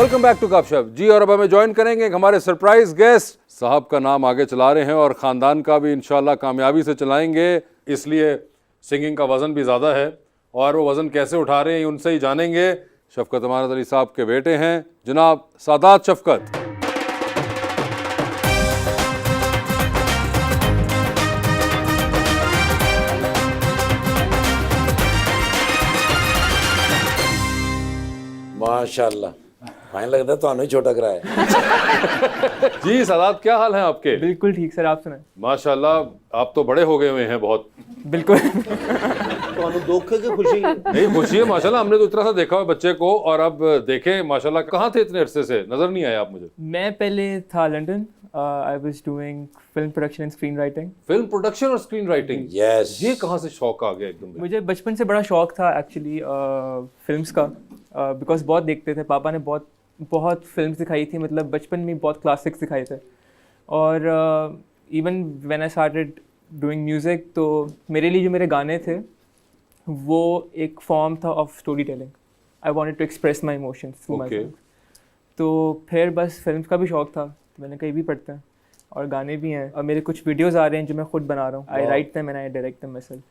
Welcome back to गपशप जी। और अब हमें ज्वाइन करेंगे हमारे सरप्राइज गेस्ट साहब का नाम आगे चला रहे हैं और ख़ानदान का भी इंशाल्लाह कामयाबी से चलाएंगे, इसलिए सिंगिंग का वज़न भी ज़्यादा है और वो वज़न कैसे उठा रहे हैं उनसे ही जानेंगे। शफकत अमानत अली साहब के बेटे हैं जनाब सादात शफकत। माशाल्लाह, फाइन लगता है तो छोटा कराया। जी सादात, क्या हाल है आपके? बिल्कुल ठीक सर, आप सुनाएं। माशाल्लाह, आप तो बड़े हो गए हुए हैं बहुत। बिल्कुल। तो दुख है कि खुशी? नहीं, खुशी है माशाल्लाह। हमने तो इतना सा देखा हुआ बच्चे को और अब देखें माशाल्लाह। कहाँ थे इतने अरसे से? नजर नहीं आया आप मुझे। मैं पहले था London. I was doing film production and screen writing. Film production और स्क्रीन राइटिंग, यस। ये कहाँ से शौक आ गया एकदम? मुझे बचपन से बड़ा शौक था एक्चुअली फिल्म्स का, बिकॉज बहुत देखते थे। पापा ने बहुत फिल्म्स दिखाई थी, मतलब बचपन में बहुत क्लासिक्स दिखाए थे। और even when I started doing music, तो मेरे लिए जो मेरे गाने थे वो एक फॉर्म था of story telling. I wanted to express my emotions through my films. तो फिर बस फिल्म्स का भी शौक था, तो मैंने कहीं भी पढ़ते हैं और गाने भी हैं। और मेरे कुछ वीडियोस आ रहे हैं जो मैं खुद बना रहा हूँ। I write them and I direct them myself.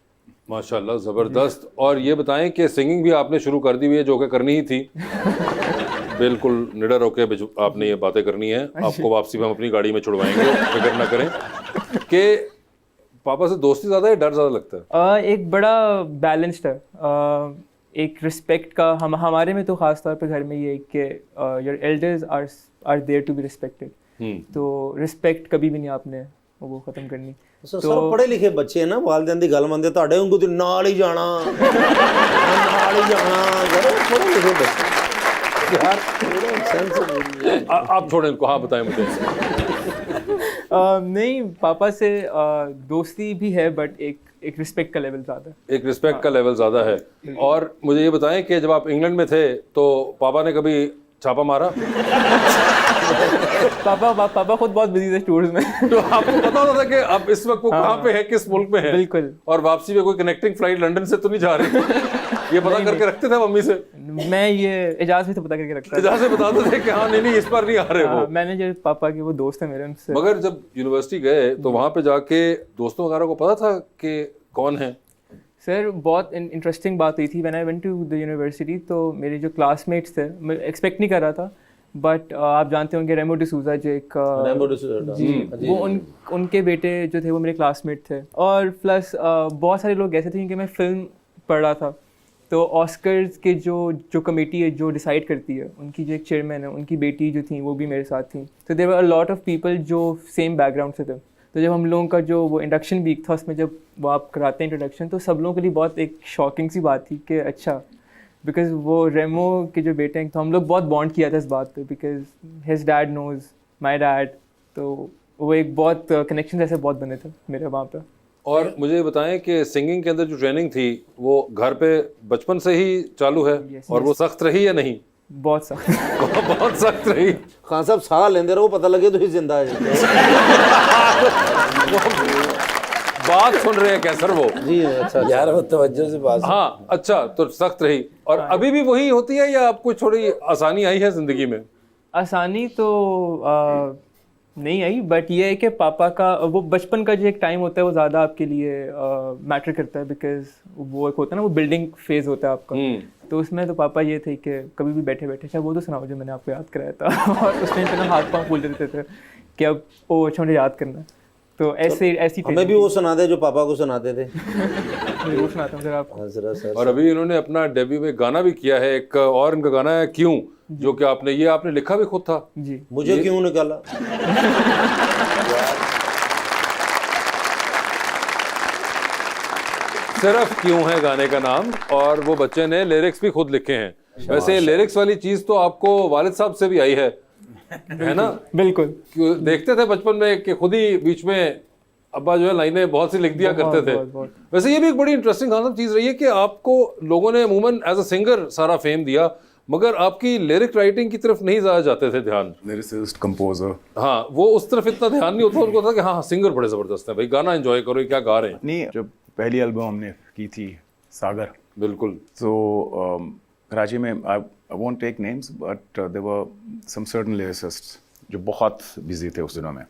माशाल्लाह, ज़बरदस्त। और ये बताएं कि सिंगिंग भी आपने शुरू कर दी हुई है, जो कि करनी ही थी। बिल्कुल निडर होकर आपने ये बातें करनी है। आपको वापसी में हम अपनी गाड़ी में छुड़वाएंगे, फिक्र ना करें। कि पापा से दोस्ती ज़्यादा है, डर ज़्यादा लगता है? एक बड़ा बैलेंस्ड है। एक रिस्पेक्ट का हमारे में तो ख़ास तौर पे घर में ये है कि your elders are there to be respected. तो रिस्पेक्ट कभी भी नहीं आपने वो ख़त्म करनी। सर पढ़े लिखे बच्चे हैं ना, वालिदैन दी गल मनदे, तुहाडे वांगू ते नाल ही जाना, नाल ही जाना। पढ़े लिखे बच्चे यार, सेंस। आप छोड़ें इनको, हाँ बताएं मुझे। नहीं, पापा से दोस्ती भी है, बट एक रिस्पेक्ट का लेवल ज़्यादा है। एक रिस्पेक्ट का लेवल ज़्यादा है। और मुझे ये बताएं कि जब आप इंग्लैंड में थे तो पापा ने कभी छापा मारा? पापा खुद बहुत बिजी थे टूर्स में। तो आपको पता होता था कि अब इस वक्त वो कहाँ पे है, किस मुल्क में है? बिल्कुल। और वापसी में कोई कनेक्टिंग फ्लाइट लंदन से तो नहीं जा रही? ये पता करके रखते थे मम्मी से? मैं ये एजाज भी तो पता करके रखता था। एजाज से बताते थे कि हाँ नहीं इस बार नहीं आ रहे वो। मैंने जो पापा के वो दोस्त है मेरे, उनसे। मगर जब यूनिवर्सिटी गए तो वहाँ पे जाके दोस्तों वगैरह को पता था कि कौन है? सर बहुत इंटरेस्टिंग बात हुई थी। When I went to the university, तो मेरे जो क्लासमेट्स थे, मैं एक्सपेक्ट नहीं कर रहा था, बट आप जानते होंगे रेमो डिसूजा जो एक जी, वो उनके बेटे जो थे वो मेरे क्लासमेट थे। और प्लस बहुत सारे लोग ऐसे थे क्योंकि मैं फिल्म पढ़ रहा था। तो ऑस्कर्स के जो कमेटी है जो डिसाइड करती है, उनकी जो एक चेयरमैन है, उनकी बेटी जो थी वो भी मेरे साथ थी। तो there were a lot of people जो सेम बैकग्राउंड से थे। तो जब हम लोगों का जो वो इंडक्शन वीक था, उसमें जब वो आप कराते हैं इंट्रोडक्शन, तो सब लोगों के लिए बहुत एक शॉकिंग सी बात थी कि अच्छा, बिकॉज वो रेमो के जो बेटे हैं, तो हम लोग बहुत बॉन्ड किया था इस बात पे, because his dad knows my dad. तो वो एक बहुत कनेक्शन ऐसे बहुत बने थे मेरे वहाँ पे। और मुझे बताएं कि सिंगिंग के अंदर जो ट्रेनिंग थी वो घर पे बचपन से ही चालू है? और वो सख्त रही या नहीं? बहुत सख्त। बहुत सख्त रही। खान साहब साह लेंदे रहो, पता लगे तो जिंदा है। बात सुन रहे हैं कैसर वो? जी अच्छा यार, वो तवज्जो से बात। हाँ अच्छा, तो सख्त रही। और अभी भी वही होती है या आपको थोड़ी आसानी आई है जिंदगी में? आसानी तो नहीं आई, बट ये है कि पापा का वो बचपन का जो एक टाइम होता है वो ज़्यादा आपके लिए मैटर करता है, बिकॉज वो एक होता है ना, वो बिल्डिंग फेज होता है आपका। तो उसमें तो पापा ये थे कि कभी भी बैठे बैठे अच्छा वो तो सुनाओ जो मैंने आपको याद कराया था। और उसमें इतना हाथ पाँव फूल देते थे कि अब ओ अच्छा मुझे याद करना। तो ऐसी हमें भी वो सुना दे जो पापा को सुनाते थे। वो सुनाता हूँ सर आपको। और अभी इन्होंने अपना डेब्यू में गाना भी किया है एक, और इनका गाना है क्यों, जो कि आपने लिखा भी खुद था। जी, मुझे क्यों निकाला। सिर्फ क्यों है गाने का नाम, और वो बच्चे ने लिरिक्स भी खुद लिखे हैं। वैसे लिरिक्स वाली चीज तो आपको वालिद साहब से भी आई है ना? बिल्कुल। देखते थे बचपन में कि खुद ही बीच में अब्बा जो है लाइनें बहुत सी लिख दिया करते थे। वैसे ये भी एक बड़ी इंटरेस्टिंग चीज रही है कि आपको लोगों ने अमूमन एज अ सिंगर सारा फेम दिया, मगर आपकी लिरिक राइटिंग की तरफ नहीं ज्यादा जाते थे ध्यान। लिरिसिस्ट, कंपोजर, हाँ, वो उस तरफ इतना ध्यान नहीं होता। उनको था कि हाँ सिंगर बड़े जबरदस्त है भाई, गाना एंजॉय करो, क्या गा रहे हैं। नहीं, जब पहली एल्बम हमने की थी सागर, बिल्कुल, तो कराची में I won't take names, but there were some certain lyricists जो बहुत बिजी थे उस दिनों में.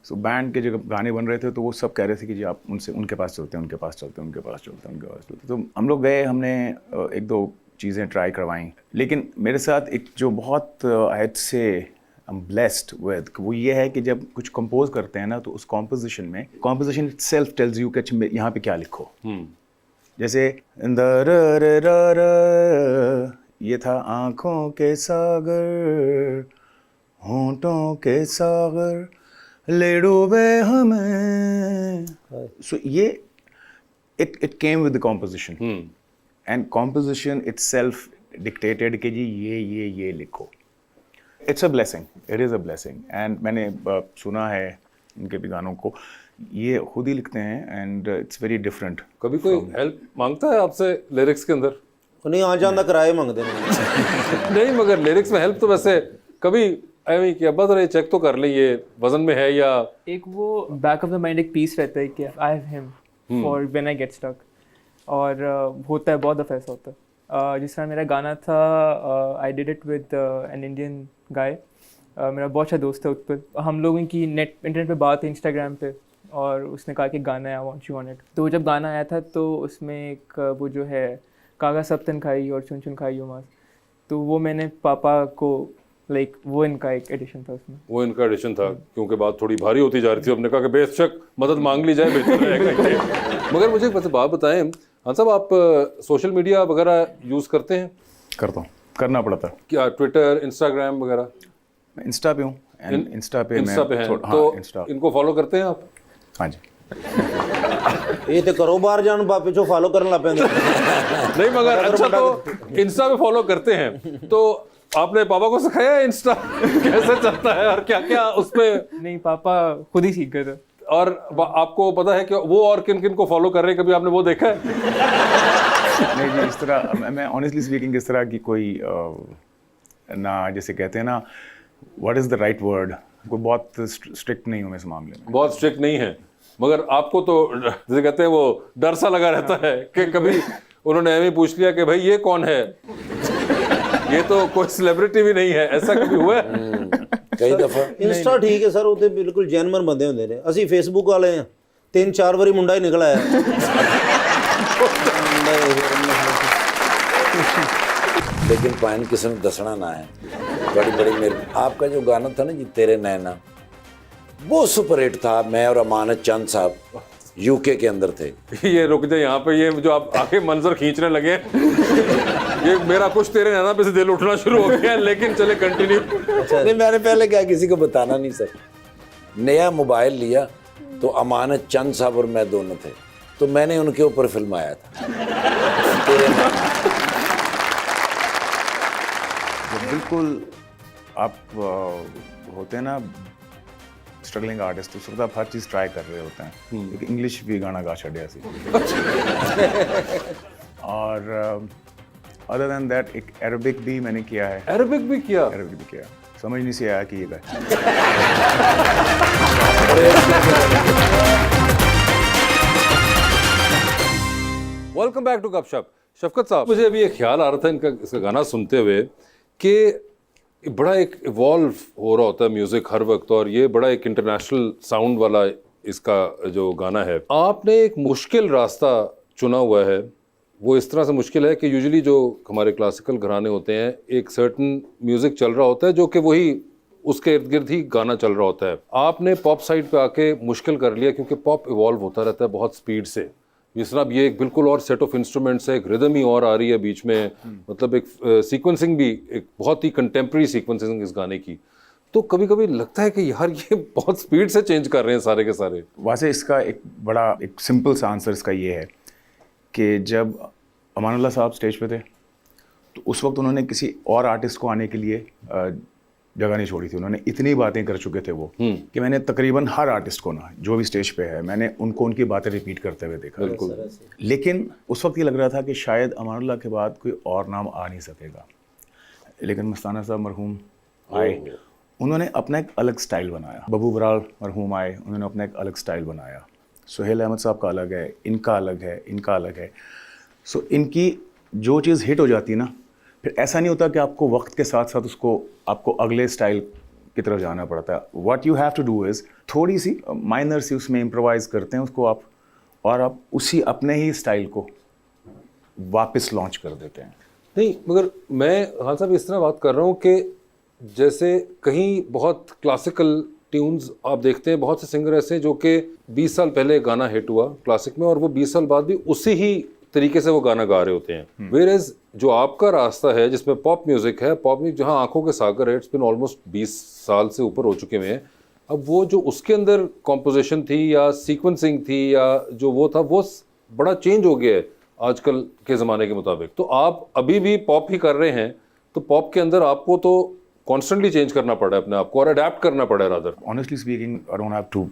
So बैंड के जब गाने बन रहे थे तो वो सब कह रहे थे कि जी आप उनके पास चलते हैं. तो हम लोग गए, हमने एक दो चीज़ें ट्राई करवाई. लेकिन मेरे साथ एक जो बहुत आई से I'm blessed with वो ये है कि जब कुछ कंपोज करते हैं ना तो उस कॉम्पोजिशन itself tells you कि यहाँ पे क्या लिखो. जैसे ये था आँखों के सागर, होंठों के सागर, ले डूबे हमें. So ये it came with the composition. And composition itself dictated कि जी ये लिखो. It's a blessing. It is a blessing. And मैंने सुना है इनके भी गानों को, ये खुद ही लिखते हैं and it's very different. कभी कोई हेल्प मांगता है आपसे लिरिक्स के अंदर? नहीं, आ जाना किराए मांगते हैं. नहीं, मगर लिरिक्स में हेल्प तो वैसे कभी ऐਵੇਂ कि अब्बा जरा चेक तो कर लें ये वजन में है या. एक वो बैक ऑफ द माइंड एक पीस रहता है कि I have him for when I get stuck. और होता है, बहुत दफ़ा ऐसा होता है. जिस तरह मेरा गाना था, I did it with an Indian guy. मेरा बहुत अच्छा दोस्त है उत्पल. हम लोगों की इंटरनेट पे बात है, इंस्टाग्राम पे, और उसने कहा कि गाना है, I want you on it. तो जब गाना आया था तो उसमें एक वो जो है कागा सबतन खाई और चुन चुन खाई मास, तो वो मैंने पापा को वो इनका एक एडिशन था उसमें. वो इनका एडिशन था क्योंकि बात थोड़ी भारी होती जा रही थी. हमने कहा कि बेशक मदद मांग ली जाए, बेहतर रहेगा. मगर मुझे एक बात बताएं हाँ साहब, आप सोशल मीडिया वगैरह यूज़ करते हैं? करता हूँ, करना पड़ता है. क्या ट्विटर, इंस्टाग्राम वगैरह? मैं इंस्टा पे हूँ. इंस्टा पे हैं तो इनको फॉलो करते हैं आप? हाँ जी. ये तो करो बाहर जान बापे जो फॉलो करने लग पेंगे. नहीं, मगर अच्छा तो इंस्टा पे फॉलो करते हैं तो आपने पापा को सिखाया इंस्टा कैसे चलता है और क्या क्या उस पे? नहीं, पापा खुद ही सीख गए थे. और आपको पता है कि वो और किन किन को फॉलो कर रहे हैं, कभी आपने वो देखा है? नहीं जी, इस तरह मैं ऑनेस्टली स्पीकिंग इस तरह की कोई ना, जैसे कहते हैं ना, what is the right word, कोई बहुत स्ट्रिक्ट नहीं हूँ मैं इस मामले में. बहुत स्ट्रिक्ट नहीं है, मगर आपको तो जैसे कहते हैं वो डर सा लगा रहता है कि कभी उन्होंने ऐਵੇਂ पूछ लिया कि भाई ये कौन है, ये तो कोई सेलिब्रिटी भी नहीं है, ऐसा कभी हुआ है? कई दफा. इंस्टा ठीक है सर, वो तो बिल्कुल जेन्युइन बंदे होंगे ने. ਅਸੀਂ फेसबुक वाले हैं, 3-4 बारी मुंडा ही निकला है. लेकिन पाइन किसी ने दसना ना है. बड़ी मेरे आपका जो गाना था ना जी, तेरे नैना, वो सुपर हिट था. मैं और अमानत चंद साहब यूके के अंदर थे. ये रुक जाए यहाँ पे, ये जो आप आगे मंजर खींचने लगे ये मेरा कुछ तेरे नैना पे से दिल उठना शुरू हो गया है, लेकिन चले कंटिन्यू. नहीं, मैंने पहले क्या किसी को बताना नहीं सर. नया मोबाइल लिया तो अमानत चंद साहब और मैं दोनों थे, तो मैंने उनके ऊपर फिल्माया था तेरे नैना. बिल्कुल आप होते हैं ना स्ट्रगलिंग आर्टिस्ट, तो सब आप हर चीज़ ट्राई कर रहे होते हैं. एक इंग्लिश भी गाना गा छड़िया सी. और अदर देन दैट एक अरबिक भी मैंने किया है. अरबिक भी किया? अरबिक भी किया. समझ नहीं से आया कि ये गाए. वेलकम बैक टू गपशप. शफकत साहब, मुझे अभी एक ख्याल आ रहा था इसका गाना सुनते हुए कि बड़ा एक इवॉल्व हो रहा होता है म्यूज़िक हर वक्त, और ये बड़ा एक इंटरनेशनल साउंड वाला इसका जो गाना है. आपने एक मुश्किल रास्ता चुना हुआ है. वो इस तरह से मुश्किल है कि यूजुअली जो हमारे क्लासिकल घराने होते हैं, एक सर्टन म्यूज़िक चल रहा होता है जो कि वही उसके इर्द गिर्द ही गाना चल रहा होता है. आपने पॉप साइड पे आके मुश्किल कर लिया, क्योंकि पॉप इवॉल्व होता रहता है बहुत स्पीड से. जिस तरह ये एक बिल्कुल और सेट ऑफ इंस्ट्रूमेंट्स है, एक रिदम ही और आ रही है बीच में, मतलब एक सीक्वेंसिंग भी एक बहुत ही कंटेम्प्रेरी सीक्वेंसिंग इस गाने की. तो कभी कभी लगता है कि यार ये बहुत स्पीड से चेंज कर रहे हैं सारे के सारे. वैसे इसका एक बड़ा एक सिंपल सा आंसर इसका ये है कि जब अमानुल्लाह साहब स्टेज पे थे तो उस वक्त उन्होंने किसी और आर्टिस्ट को आने के लिए जगह नहीं छोड़ी थी. उन्होंने इतनी बातें कर चुके थे वो कि मैंने तकरीबन हर आर्टिस्ट को ना, जो भी स्टेज पे है, मैंने उनको उनकी बातें रिपीट करते हुए देखा. बिल्कुल. लेकिन उस वक्त ये लग रहा था कि शायद अमानुल्लाह के बाद कोई और नाम आ नहीं सकेगा. लेकिन मस्ताना साहब मरहूम आए, उन्होंने अपना एक अलग स्टाइल बनाया. बबू बराल मरहूम आए, उन्होंने अपना एक अलग स्टाइल बनाया. सुहेल अहमद साहब का अलग है, इनका अलग है, इनका अलग है. सो इनकी जो चीज़ हिट हो जाती है ना, फिर ऐसा नहीं होता कि आपको वक्त के साथ साथ उसको आपको अगले स्टाइल की तरफ जाना पड़ता है. What you have to do is थोड़ी सी माइनर सी उसमें इम्प्रोवाइज करते हैं उसको आप, और आप उसी अपने ही स्टाइल को वापस लॉन्च कर देते हैं. नहीं, मगर मैं खान साहब इस तरह बात कर रहा हूँ कि जैसे कहीं बहुत क्लासिकल ट्यून्स आप देखते हैं, बहुत से सिंगर ऐसे हैं जो कि 20 साल पहले गाना हिट हुआ क्लासिक में और वो 20 साल बाद भी उसी ही तरीके से वो गाना गा रहे होते हैं. वेयरएज जो आपका रास्ता है जिसमें पॉप म्यूजिक है, पॉप म्यूजिक जहाँ आंखों के सागर है, इट्स बिन ऑलमोस्ट 20 साल से ऊपर हो चुके हैं. अब वो जो उसके अंदर कॉम्पोजिशन थी या सीक्वेंसिंग थी या जो वो था वो बड़ा चेंज हो गया है आजकल के ज़माने के मुताबिक. तो आप अभी भी पॉप ही कर रहे हैं, तो पॉप के अंदर आपको तो कॉन्स्टेंटली चेंज करना पड़ा है अपने आप को और अडेप्ट करना पड़ा है rather. Honestly speaking I don't have to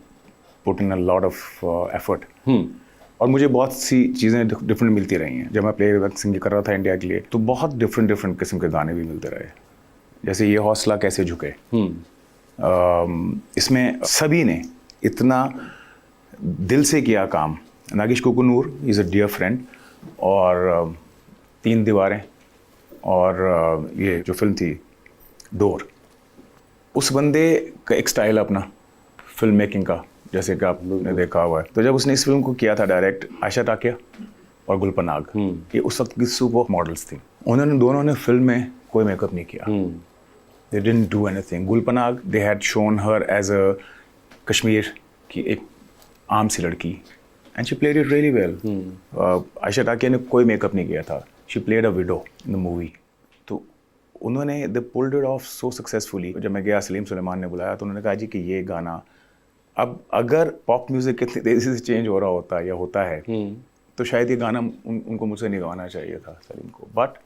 put in a lot of effort. और मुझे बहुत सी चीज़ें डिफरेंट मिलती रही हैं. जब मैं प्लेबैक सिंगिंग कर रहा था इंडिया के लिए तो बहुत डिफरेंट किस्म के गाने भी मिलते रहे. जैसे ये हौसला कैसे झुके, इसमें सभी ने इतना दिल से किया काम. Nagesh Kukunoor is a dear friend, और 3 दीवारें और ये जो फिल्म थी डोर, उस बंदे का एक स्टाइल अपना फिल्म मेकिंग का जैसे कि आपने देखा हुआ है. तो जब उसने इस फिल्म को किया था डायरेक्ट, आयशा टाकिया और गुलपनाग, ये उस वक्त की सुपर मॉडल्स थी. उन्होंने दोनों ने फिल्म में कोई मेकअप नहीं किया. They didn't do anything. Gul Panag they had shown her as a Kashmir की एक आम सी लड़की and she played it really well. Ayesha Takia ने कोई मेकअप नहीं किया था. She played a widow in the movie. तो उन्होंने they pulled it off so successfully. जब मैं गया, सलीम सुलेमान ने बुलाया तो उन्होंने कहा जी कि ये गाना अब अगर पॉप म्यूजिक कितनी तेजी से चेंज हो रहा होता है या होता है तो शायद ये गाना उनको मुझसे नहीं गाना चाहिए था सलीम को. बट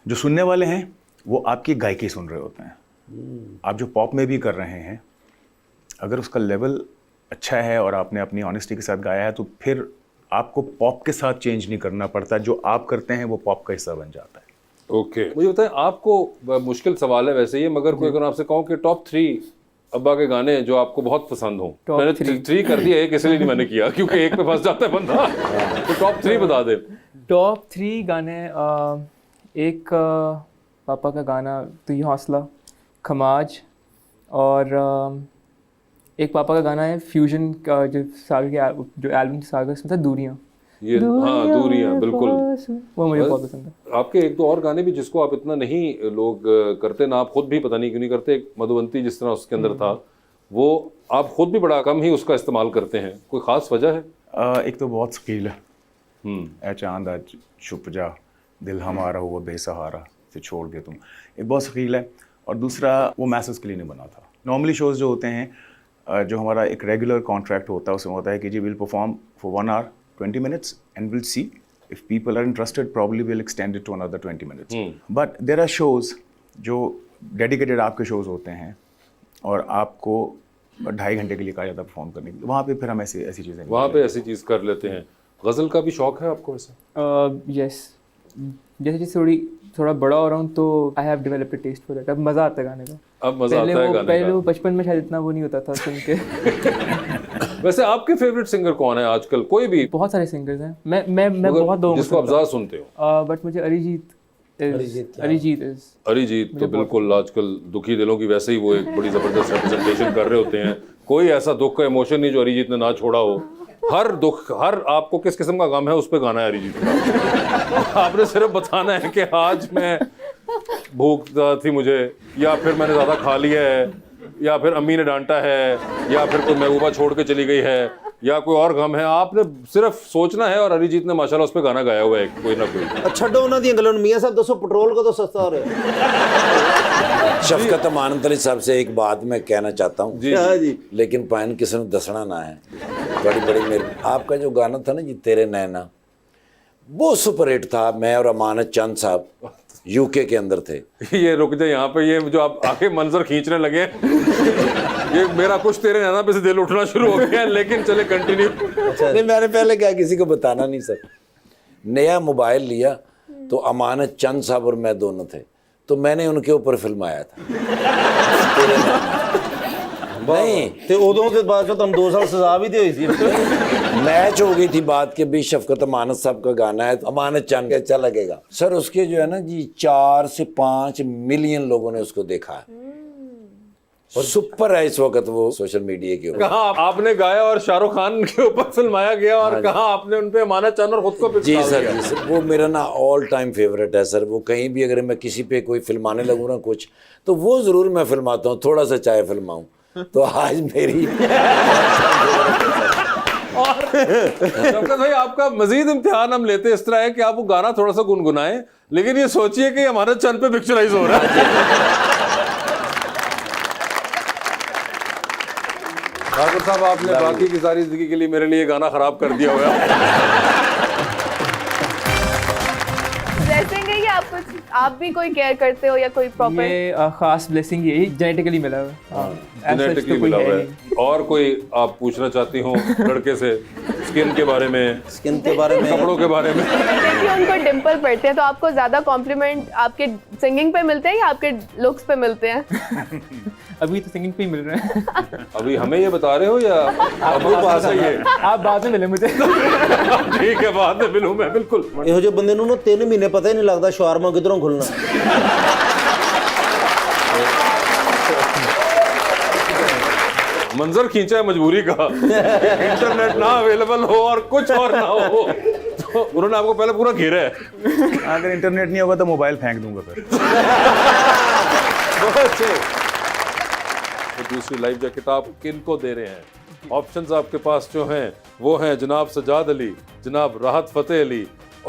जो सुनने वाले हैं वो आपकी गायकी सुन रहे होते हैं. आप जो पॉप में भी कर रहे हैं, अगर उसका लेवल अच्छा है और आपने अपनी ऑनेस्टी के साथ गाया है तो फिर आपको पॉप के साथ चेंज नहीं करना पड़ता. जो आप करते हैं वो पॉप का हिस्सा बन जाता है. ओके, मुझे बताएं, आपको मुश्किल सवाल है वैसे ये, मगर कोई अगर आपसे कहूँ कि टॉप 3 अब्बा के गाने जो आपको बहुत पसंद हो. मैंने 3 कर दिया, एक इसलिए नहीं मैंने किया क्योंकि एक पे फंस जाता है बंदा. तो टॉप 3 बता दे. टॉप 3 गाने, एक पापा का गाना तो ये हौसला, खमाज, और एक पापा का गाना है फ्यूजन का जो सागर के जो एल्बम सागर में था, दूरियाँ. ये हाँ, दूरियाँ, बिल्कुल, वो मुझे बहुत पसंद है. आपके 1-2 और गाने भी जिसको आप इतना नहीं लोग करते ना, आप खुद भी पता नहीं क्यों नहीं करते. एक मधुबंती जिस तरह उसके अंदर था, वो आप खुद भी बड़ा कम ही उसका इस्तेमाल करते हैं. कोई ख़ास वजह है? एक तो बहुत स्कील है. ए चांद आज छुप जा, दिल हमारा हुआ बेसहारा से छोड़ के तुम, एक बहुत स्कील है. और दूसरा, वो मैसेज के लिए नहीं बना था. नॉर्मली शोज़ जो होते हैं, जो हमारा एक रेगुलर कॉन्ट्रैक्ट होता है, उसमें होता है कि जी will perform for 1 hour 20 minutes and we'll see if people are interested, probably we'll extend it to another 20 minutes. But there are shows जो dedicated आपके shows होते हैं और आपको 2.5 घंटे के लिए कहा जाता है परफॉर्म करने के लिए. वहाँ पे फिर हम ऐसी चीज़ें वहाँ पे ऐसी चीज़ कर लेते हैं. गज़ल का भी शौक है आपको वैसे? यस, जैसे जैसे थोड़ा बड़ा हो रहा हूँ तो I have developed a taste for that. अब मज़ा आता है गाने का. अब मज़ा आता है गाने का. पहले वो बचपन में शायद इतना वो नहीं होता था सुन के. वैसे आपके फेवरेट सिंगर कौन है आजकल? कोई भी? बहुत सारे सिंगर्स हैं. मैं बहुत लोगों जिसको आप ज़्यादा सुनते हो. बट मुझे अरिजीत तो बिल्कुल आजकल दुखी दिलों की वैसे ही वो एक बड़ी ज़बरदस्त रिप्रेजेंटेशन कर रहे होते हैं. कोई ऐसा दुख का इमोशन नहीं जो अरिजीत ने ना छोड़ा हो. हर दुख, हर आपको किस किस्म का गम है उस पर गाना है अरिजीत का. आपने सिर्फ बताना है कि आज मैं भूख थी मुझे, या फिर मैंने ज़्यादा खा लिया है, या फिर अम्मी ने डांटा है, या फिर कोई महबूबा छोड़ के चली गई है, या कोई और गम है. आपने सिर्फ सोचना है और अरिजीत ने माशाल्लाह उस पर गाना गाया हुआ है कोई ना कोई. छड्डो उन्हां दी गल्लां. मियां साहब दसो, पेट्रोल को तो सस्ता हो रहा है. शफकत अमानत अली साहब से एक बात मैं कहना चाहता हूँ जी. लेकिन पाइन किसी ने दसना ना है. बड़ी मेरी आपका जो गाना था ना जी, तेरे नैना, वो सुपर हिट था. मैं और अमानत चंद साहब यूके के अंदर थे. ये रुक जाए यहाँ पे, ये जो आप आके मंजर खींचने लगे ये मेरा कुछ तेरे नैना पे से दिल उठना शुरू हो गया है. लेकिन चले कंटिन्यू. नहीं, मैंने पहले क्या किसी को बताना नहीं सर. नया मोबाइल लिया तो अमानत चंद साहब और मैं दोनों थे, तो मैंने उनके ऊपर फिल्माया था. नहीं ਤੇ ਉਦੋਂ ਤੇ ਬਾਅਦ ਚੋਂ ਤੁਹਾਨੂੰ 2 ਸਾਲ ਸਜ਼ਾ ਵੀ ਤੇ ਹੋਈ ਸੀ मैच हो गई थी बात के भी शफकत अमानत साहब का गाना है अमानत चांद अच्छा लगेगा सर उसके जो है ना जी 4 से 5 मिलियन लोगों ने उसको देखा है और सुपर है इस वक्त वो सोशल मीडिया के ऊपर। कहा आपने गाया और शाहरुख खान के ऊपर फिल्माया गया और कहा आपने उन पे अमानत चांद और खुद को जी सर वो मेरा ना ऑल टाइम फेवरेट है सर। वो कहीं भी अगर मैं किसी पे कोई फिल्माने लगूँ ना कुछ तो वो जरूर मैं फिल्माता हूँ, थोड़ा सा चाहे फिल्माऊँ तो आज मेरी और शौकत भाई आपका मजीद इम्तिहान हम लेते इस तरह है कि आप वो गाना थोड़ा सा गुनगुनाएं, लेकिन ये सोचिए कि अमानत चांद पे पिक्चराइज हो रहा है। ठाकुर साहब आपने बाकी की सारी जिंदगी के लिए मेरे लिए गाना खराब कर दिया हुआ ब्लेसिंग है कि आप भी कोई केयर करते हो या कोई प्रॉपर? ये खास ब्लेसिंग यही जेनेटिकली मिला हुआ है। As such जेनेटिकली तो कोई मिला है हुआ नहीं। है। और कोई आप पूछना चाहती हो लड़के से स्किन के बारे में, स्किन के बारे में, कपड़ों के बारे में? देखिए उनको डिंपल पड़ते हैं तो आपको ज्यादा कॉम्प्लीमेंट आपके सिंगिंग पे मिलते हैं या आपके लुक्स पे मिलते हैं? अभी तो सिंगिंग पे ही मिल रहे हैं। अभी हमें ये बता रहे हो या अबू पास है ये? आप बाद में मिले मुझे। ठीक है बाद में मिलूं मैं बिल्कुल। ਇਹੋ ਜਿਹੇ ਬੰਦੇ ਨੂੰ ਨਾ 3 ਮਹੀਨੇ ਪਤਾ ਹੀ ਨਹੀਂ ਲੱਗਦਾ ਸ਼ਾਰਮਾ ਕਿਧਰੋਂ ਖੁੱਲਣਾ। मंजर खींचा है मजबूरी का, इंटरनेट ना अवेलेबल हो और कुछ और ना हो तो उन्होंने आपको पहले पूरा घेरा है। अगर इंटरनेट नहीं होगा तो मोबाइल फेंक दूंगा फिर। बहुत अच्छे। तो दूसरी लाइफ जैकेट आप किन को दे रहे हैं? ऑप्शंस आपके पास जो हैं वो हैं जनाब सजाद अली, जनाब राहत फतेह अली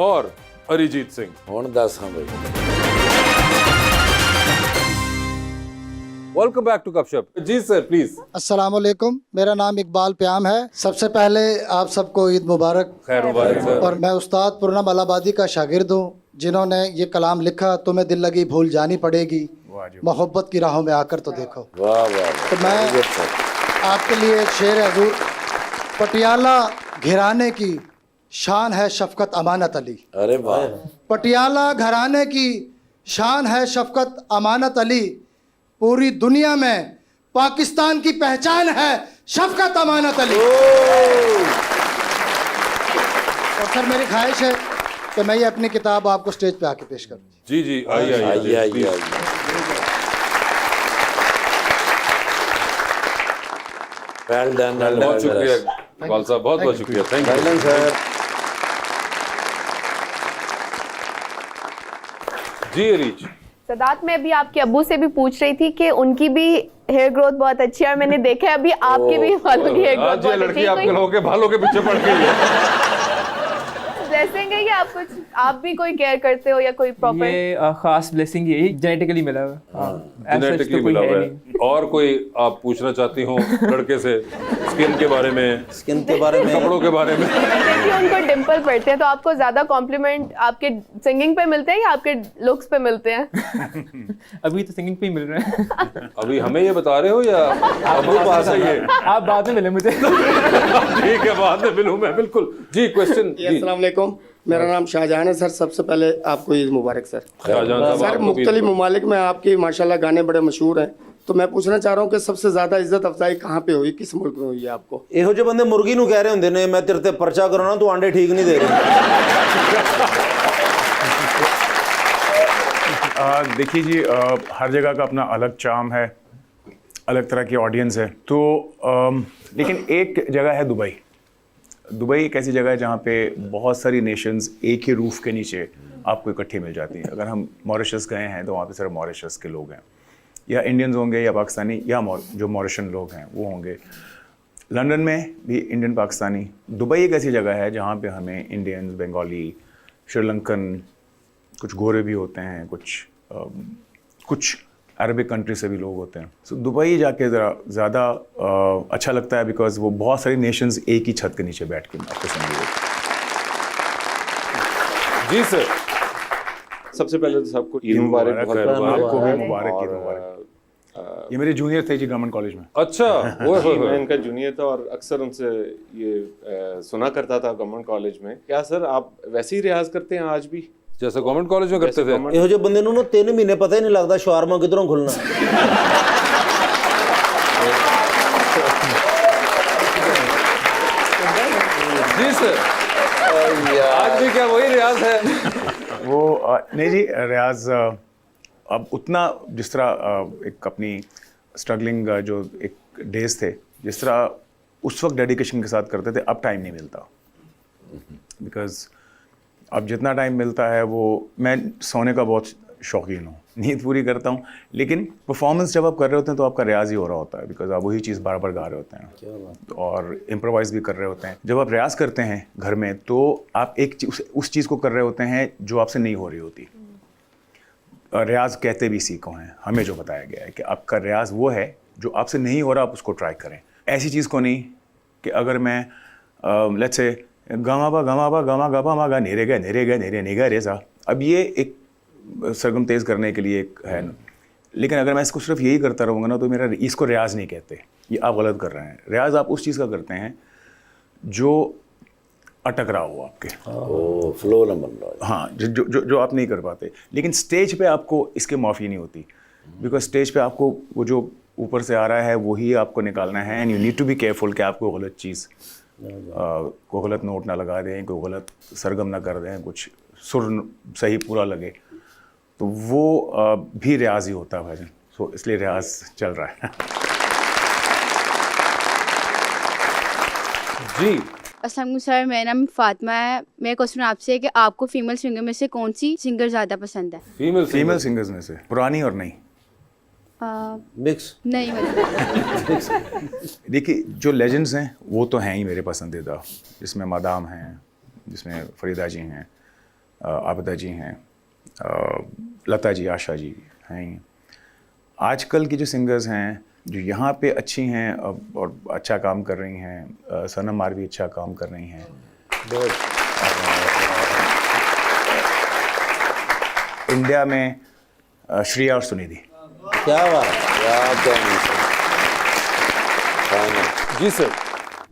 और अरिजीत सिंह। हुण दस हाँ भाई। वेलकम बैक टू गपशप। जी सर प्लीज। अस्सलाम वालेकुम, मेरा नाम इकबाल प्याम है। सबसे पहले आप सबको ईद मुबारक। खैर मुबारक सर। और मैं उस्ताद पूर्णम अलाहाबादी का शागिर्द हूँ जिन्होंने ये कलाम लिखा, तुम्हें दिल लगी भूल जानी पड़ेगी, मोहब्बत की राहों में आकर तो देखो। वाह वाह। तो मैं आपके लिए एक शेर है हजूर। पटियाला घराने की शान है शफकत अमानत अली। अरे वाह। पटियाला घराने की शान है शफकत अमानत अली, पूरी दुनिया में पाकिस्तान की पहचान है शफकत अमानत अली। और सर मेरी ख्वाहिश है कि मैं ये अपनी किताब आपको स्टेज पे आके पेश करूँ। जी जी आइए आइए आइए please। आइए। Well done. बहुत शुक्रिया इकबाल साहब, बहुत बहुत शुक्रिया। थैंक यू सर जी अरीज। सदात मैं अभी आपके अब्बू से भी पूछ रही थी कि उनकी भी हेयर ग्रोथ बहुत अच्छी है और मैंने देखा है अभी आपके भी बालों की हेयर ग्रोथ आज ये बहुत अच्छी लड़की है। आपके लोगों के बालों के पीछे पड़ गई है। ब्लेसिंग है कि आप भी कोई केयर करते हो या कोई प्रॉपर? ये खास ब्लेसिंग यही जेनेटिकली मिला हुआ है। As such जेनेटिकली तो कोई मिला है हुआ नहीं। है। और कोई आप पूछना चाहती हो लड़के से स्किन के बारे में, स्किन के बारे में, कपड़ों के बारे में? देखिए उनको डिंपल पड़ते हैं तो आपको ज्यादा कॉम्प्लीमेंट आपके सिंगिंग पे मिलते हैं या आपके लुक्स पे मिलते हैं? अभी तो सिंगिंग पे ही मिल रहे हैं। अभी हमें ये बता रहे हो या अबू पास है ये? आप बाद में मिले मुझे। ठीक है बाद में मिलूं मैं बिल्कुल। जी क्वेश्चन जी। अस्सलाम वालेकुम, मेरा नाम शाहजहान है सर। सबसे पहले आपको ईद मुबारक सर। शाहजहान साहब, सर आपको भी- मुख्तलिफ ममालिक में आपके माशाल्लाह गाने बड़े मशहूर हैं, तो मैं पूछना चाह रहा हूँ कि सबसे ज़्यादा इज्जत अफजाई कहाँ पे हुई, किस मुल्क में हुई है आपको? ਇਹੋ ਜਿਹੇ ਬੰਦੇ ਮੁਰਗੀ ਨੂੰ ਕਹਿ ਰਹੇ ਹੁੰਦੇ ਨੇ ਮੈਂ ਤੇਰੇ ਤੇ ਪਰਚਾ ਕਰਾਉਣਾ, ਤੂੰ ਆਂਡੇ ਠੀਕ ਨਹੀਂ ਦੇ ਰਹੀ। देखिए जी, हर जगह का अपना अलग चार्म है, अलग तरह की ऑडियंस है। तो लेकिन एक जगह है दुबई। दुबई एक ऐसी जगह है जहाँ पे बहुत सारी नेशंस एक ही रूफ के नीचे आपको इकट्ठे मिल जाती हैं। अगर हम मॉरिशस गए हैं तो वहाँ पे सिर्फ मॉरिशस के लोग हैं, या इंडियंस होंगे या पाकिस्तानी, या जो मॉरिशन लोग हैं वो होंगे। लंदन में भी इंडियन पाकिस्तानी। दुबई एक ऐसी जगह है जहाँ पे हमें इंडियंस, बंगाली, श्रीलंकन, कुछ गोरे भी होते हैं, कुछ अरबिक कंट्री से भी लोग होते हैं। सो दुबई जाके ज़रा ज़्यादा अच्छा लगता है, बिकॉज वो बहुत सारी नेशंस एक ही छत के नीचे बैठ के आपको समझिए। जी सर। सबसे पहले तो सबको ईद मुबारक। आपको भी मुबारक, ईद मुबारक। ये मेरे जूनियर थे जी गवर्नमेंट कॉलेज में। अच्छा वो मैं इनका जूनियर था और अक्सर उनसे ये सुना करता था गवर्नमेंट कॉलेज में। क्या सर आप वैसे ही रियाज करते हैं आज भी जैसे गवर्नमेंट कॉलेज में करते थे? ਇਹੋ ਜਿਹੇ ਬੰਦੇ ਨੂੰ ਨਾ 3 ਮਹੀਨੇ ਪਤਾ ਹੀ ਨਹੀਂ ਲੱਗਦਾ ਸ਼ਾਰਮਾ ਕਿਧਰੋਂ ਖੁੱਲਣਾ। सर आज भी क्या वही रियाज है? वो नहीं जी, रियाज अब उतना जिस तरह एक अपनी स्ट्रगलिंग जो एक डेज थे, जिस तरह उस वक्त डेडिकेशन के साथ करते थे, अब टाइम नहीं मिलता। बिकॉज अब जितना टाइम मिलता है वो, मैं सोने का बहुत शौकीन हूँ, नींद पूरी करता हूँ, लेकिन परफॉर्मेंस जब आप कर रहे होते हैं तो आपका रियाज ही हो रहा होता है, बिकॉज आप वही चीज़ बार बार गा रहे होते हैं और इम्प्रोवाइज़ भी कर रहे होते हैं। जब आप रियाज करते हैं घर में तो आप उस चीज़ को कर रहे होते हैं जो आपसे नहीं हो रही होती। रियाज कहते भी सीखो हैं, हमें जो बताया गया है कि आपका रियाज वो है जो आपसे नहीं हो रहा, आप उसको ट्राई करें। ऐसी चीज़ को नहीं कि अगर मैं लेट्स से गमा गमा गपा मा गा नेरे नेरे निगा रे सा, अब ये एक सरगम तेज़ करने के लिए एक है, लेकिन अगर मैं इसको सिर्फ यही करता रहूँगा ना तो मेरा, इसको रियाज नहीं कहते, ये आप गलत कर रहे हैं। रियाज आप उस चीज़ का करते हैं जो अटक रहा हो आपके, फ्लो न बन रहा। हाँ, जो आप नहीं कर पाते। लेकिन स्टेज पे आपको इसके माफ़ी नहीं होती, बिकॉज स्टेज पे आपको वो जो ऊपर से आ रहा है वही आपको निकालना है, and you need to be careful कि आपको गलत चीज़, को गलत नोट ना लगा दें, कोई गलत सरगम ना कर दें, कुछ सुर सही पूरा लगे, तो वो भी रियाज ही होता है भजन। सो इसलिए रियाज चल रहा है। जी अस्सलाम सर, मेरा नाम फातिमा है। मेरा क्वेश्चन आपसे है कि आपको फीमेल सिंगर में से कौन सी सिंगर ज़्यादा पसंद है? फीमेल सिंगर्स में से पुरानी और नई? मिक्स नहीं मतलब देखिए, जो लेजेंड्स हैं वो तो हैं ही मेरे पसंदीदा, जिसमें मादाम हैं, जिसमें फरीदा जी हैं, आबिदा जी हैं, लता जी, आशा जी हैं ही। आजकल की जो सिंगर्स हैं जो यहाँ पे अच्छी हैं और अच्छा काम कर रही हैं, सनम मारवी अच्छा काम कर रही हैं, इंडिया में श्रेया और सुनिधि। क्या बात। जी सर।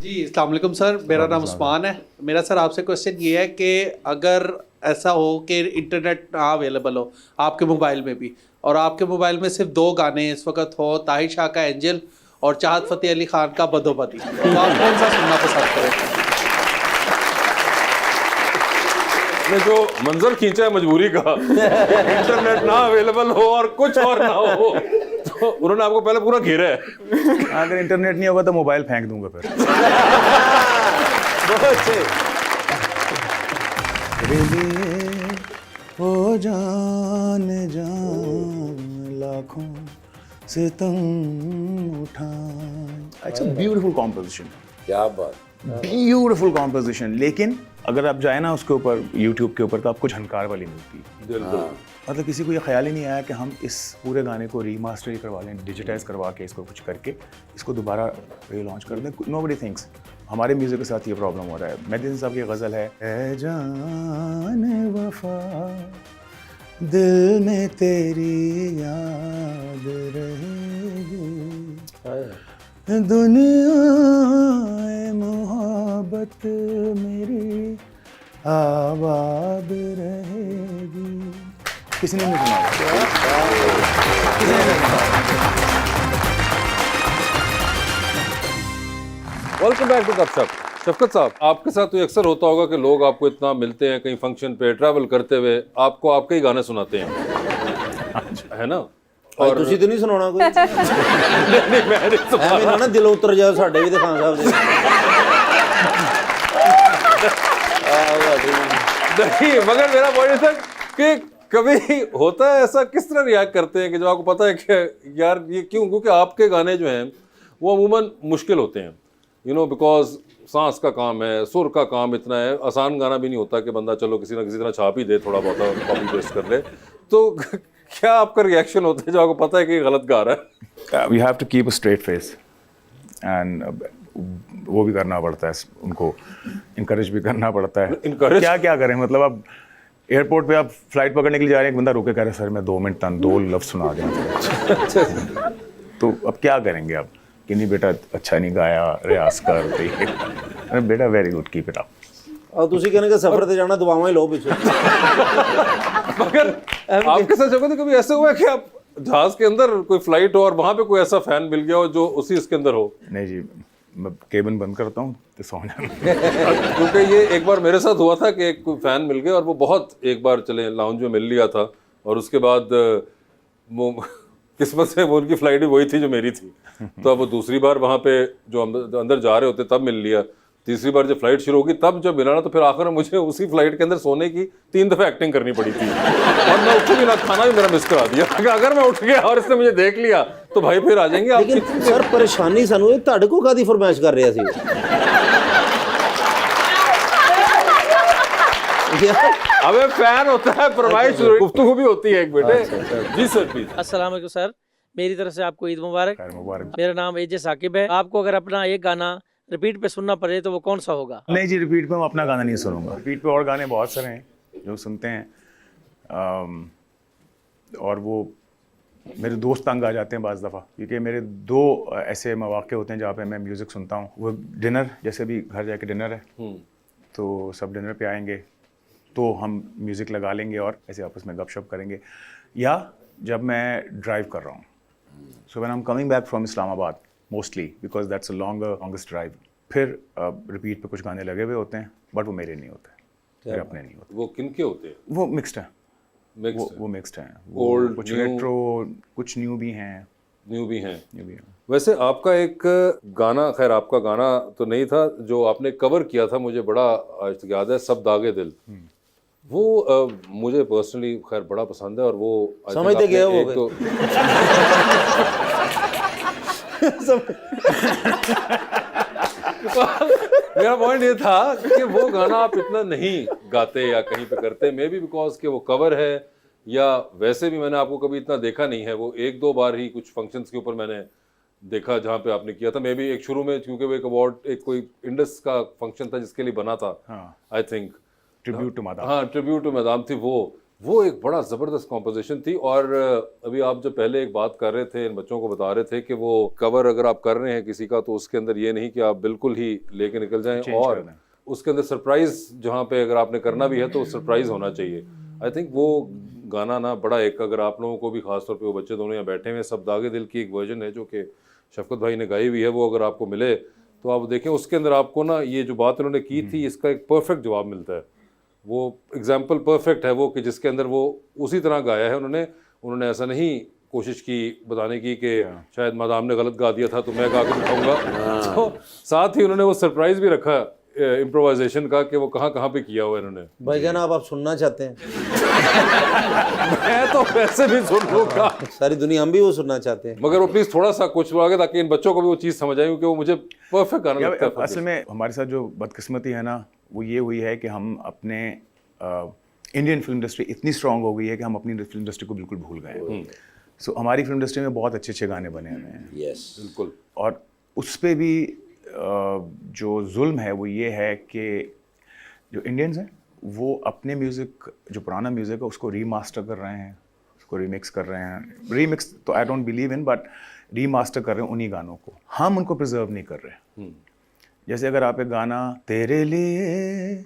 जी अस्सलाम वालेकुम सर, मेरा नाम उस्मान है। मेरा सर आपसे क्वेश्चन ये है कि अगर ऐसा हो कि इंटरनेट ना अवेलेबल हो आपके मोबाइल में भी, और आपके मोबाइल में सिर्फ 2 गाने इस वक्त हो, ताहिर शाह का एंजल और चाहत फ़तेह अली खान का बदोबदी, तो आप कौन सा सुनना पसंद करें? ने जो मंजर खींचा है मजबूरी का, इंटरनेट ना अवेलेबल हो और कुछ और ना हो, तो उन्होंने आपको पहले पूरा घेरा है। अगर इंटरनेट नहीं होगा तो मोबाइल फेंक दूंगा फिर। बहुत अच्छे। ओ जान जान लाखों से तुम उठाए। इट्स अ ब्यूटीफुल कॉम्पोजिशन, क्या बात। Beautiful composition. लेकिन अगर आप जाए ना उसके ऊपर, यूट्यूब के ऊपर, तो आपको झनकार वाली मिलती है। मतलब किसी को ये ख्याल ही नहीं आया कि हम इस पूरे गाने को रीमास्टर ही करवा लें, डिजिटाइज करवा के इसको कुछ करके इसको दोबारा रीलॉन्च कर दें। Nobody thinks. हमारे म्यूज़िक के साथ ये प्रॉब्लम हो रहा है। मेहदी हसन साहब की गज़ल है, ऐ जाने वफ़ा दिल में तेरी याद रहेगी, दुनिया मोहब्बत मेरी आबाद रहेगी। किसी ने नहीं सुना? वेलकम बैक टू गपशप। शफकत साहब, आपके साथ तो अक्सर होता होगा कि लोग आपको इतना मिलते हैं कहीं फंक्शन पे ट्रैवल करते हुए, आपको आपके ही गाने सुनाते हैं, है ना? और ਤੁਸੀਂ तो नहीं सुनाना कोई? नहीं, मैं नहीं सुना। ਐਵੇਂ ਨਾ ਦਿਲ ਉਤਰ ਜਾਓ ਸਾਡੇ ਵੀ ਤੇ ਖਾਨ ਸਾਹਿਬ ਦੇ। नहीं, मगर मेरा पॉइंट था कि कभी होता है ऐसा, किस तरह रिएक्ट करते हैं कि जब आपको पता है कि यार ये क्यों? क्योंकि आपके गाने जो हैं वो अमूमन मुश्किल होते हैं, यू नो, बिकॉज सांस का काम है, सुर का काम इतना है, आसान गाना भी नहीं होता कि बंदा चलो किसी ना किसी तरह छाप ही दे, थोड़ा बहुत कॉपी पेस्ट कर ले। तो क्या आपका रिएक्शन होता है जब आपको पता है कि गलत गा रहा है? We have to keep a straight face, एंड वो भी करना पड़ता है, उनको इनकरेज भी करना पड़ता है। Encourage? क्या करें? मतलब अब एयरपोर्ट पे आप फ्लाइट पकड़ने के लिए जा रहे हैं, एक बंदा रोके कह रहे सर मैं 2 मिनट तक 2 लफ्ज़ सुना दें। तो अब क्या करेंगे आप कि नहीं बेटा अच्छा नहीं गाया, रियाज कर दे। अरे बेटा very good, keep it up. और ਤੁਸੀਂ कहने के सफर पे जाना दुआवां ही लो पीछे। मगर आपके साथ जब कभी ऐसे हुआ है कि आप जहाज के अंदर कोई फ्लाइट हो और वहां पे कोई ऐसा फैन मिल गया हो जो उसी इसके अंदर हो? नहीं जी, मैं केबिन बंद करता हूँ तो सो जाना। क्योंकि ये एक बार मेरे साथ हुआ था कि एक कोई फैन मिल गया और वो बहुत एक बार चले लाउंज में मिल लिया था और उसके बाद वो किस्मत से वो उनकी फ्लाइट भी वही थी जो मेरी थी, तो अब वो दूसरी बार वहाँ पे जो अंदर जा रहे होते तब मिल लिया, तीसरी बार जब फ्लाइट शुरू होगी तब जब मिला ना तो फिर आखिर में मुझे उसी फ्लाइट के अंदर सोने की 3 दफ़े एक्टिंग करनी पड़ी थी और मैं उठ भी ना, खाना भी मेरा मिस करा दिया। अगर मैं उठ गया और इसने मुझे देख लिया तो भाई फिर आ जाएंगे आप। लेकिन सर परेशानी सानू ਇਹ ਤੁਹਾਡੇ ਕੋ ਕਾਦੀ ਫਰਮਾਇਸ਼ ਕਰ ਰਿਹਾ ਸੀ? अबे फैन होता है, फरमाइश गुफ्तगू भी होती है एक बेटे। जी सर प्लीज। अस्सलाम वालेकुम सर, मेरी तरफ से आपको ईद मुबारक। मेरा नाम एजे साकिब है। आपको अगर अपना एक गाना रिपीट पे सुनना पड़े तो वो कौन सा होगा? नहीं जी, रिपीट पे मैं अपना गाना नहीं सुनूंगा। रिपीट पे और गाने बहुत सारे हैं जो सुनते हैं और वो मेरे दोस्त तंग आ जाते हैं बाज़ दफ़ा, क्योंकि मेरे 2 ऐसे मौके होते हैं जहाँ पे मैं म्यूज़िक सुनता हूँ। वो डिनर, जैसे भी घर जाके डिनर है तो सब डिनर पे आएंगे तो हम म्यूज़िक लगा लेंगे और ऐसे आपस में गपशप करेंगे, या जब मैं ड्राइव कर रहा हूँ, so when I am coming back from Islamabad mostly because that's a longest drive, फिर रिपीट पे कुछ गाने लगे हुए होते हैं बट वो मेरे नहीं होते, मेरे अपने नहीं होते। वो किनके होते हैं? वो मिक्स्ड है, वो मिक्स्ड हैं, ओल्ड कुछ रेट्रो, कुछ न्यू भी हैं। वैसे आपका एक गाना, खैर आपका गाना तो नहीं था, जो आपने कवर किया था, मुझे बड़ा आज तक याद है, सब दागे दिल। वो मुझे पर्सनली खैर बड़ा पसंद है और वो समझते गए हो तो मेरा पॉइंट ये था कि वो गाना आप इतना नहीं गाते या कहीं पे करते, मे बी बिकॉज कि वो कवर है या वैसे भी मैंने आपको कभी इतना देखा नहीं है। वो 1-2 बार ही कुछ फंक्शंस के ऊपर मैंने देखा जहाँ पे आपने किया था, मे बी एक शुरू में, क्योंकि वो एक अवार्ड, एक कोई इंडस का फंक्शन था जिसके लिए बना था, I think tribute to madam. हाँ, ट्रिब्यूट टू मैदाम थी वो एक बड़ा ज़बरदस्त कॉम्पोजिशन थी। और अभी आप जब पहले एक बात कर रहे थे, इन बच्चों को बता रहे थे कि वो कवर अगर आप कर रहे हैं किसी का तो उसके अंदर ये नहीं कि आप बिल्कुल ही लेके निकल जाएं, और उसके अंदर सरप्राइज जहाँ पे अगर आपने करना भी है तो सरप्राइज होना चाहिए। आई थिंक वो गाना ना बड़ा एक, अगर आप लोगों को भी खासतौर पे, वो बच्चे दोनों यहाँ बैठे हुए, सब दागे दिल की एक वर्जन है जो कि शफकत भाई ने गाई हुई है, वो अगर आपको मिले तो आप देखें, उसके अंदर आपको ना ये जो बात उन्होंने की थी इसका एक परफेक्ट जवाब मिलता है। वो एग्जाम्पल परफेक्ट है वो, कि जिसके अंदर वो उसी तरह गाया है उन्होंने ऐसा नहीं कोशिश की बताने की कि शायद मादाम ने गलत गा दिया था तो मैं गा के दिखाऊंगा। तो साथ ही उन्होंने वो सरप्राइज भी रखा इम्प्रोवाइजेशन का कि वो कहाँ पे किया हुआ इन्होंने। भाई जान आप सुनना चाहते हैं? मैं तो वैसे भी सुन लूंगा, सारी दुनिया हम भी वो सुनना चाहते हैं, मगर वो प्लीज थोड़ा सा कुछ आगे, ताकि इन बच्चों को भी वो चीज़ समझ आए, क्योंकि वो मुझे परफेक्ट गाना लगता है। असल में हमारे साथ जो बदकिस्मती है ना, वो ये हुई है कि हम अपने इंडियन फिल्म इंडस्ट्री इतनी स्ट्रांग हो गई है कि हम अपनी फिल्म इंडस्ट्री को बिल्कुल भूल गए। सो हमारी फिल्म इंडस्ट्री में बहुत अच्छे अच्छे गाने बने हुए हैं। यस, बिल्कुल। और उस पर भी जो जुल्म है वो ये है कि जो इंडियंस हैं वो अपने म्यूज़िक, जो पुराना म्यूज़िक है उसको रीमास्टर कर रहे हैं, उसको रीमिक्स कर रहे हैं। रीमिक्स तो I don't believe in, but remaster कर रहे हैं उन्हीं गानों को, हम उनको प्रिजर्व नहीं कर रहे। जैसे अगर आप एक गाना, तेरे लिए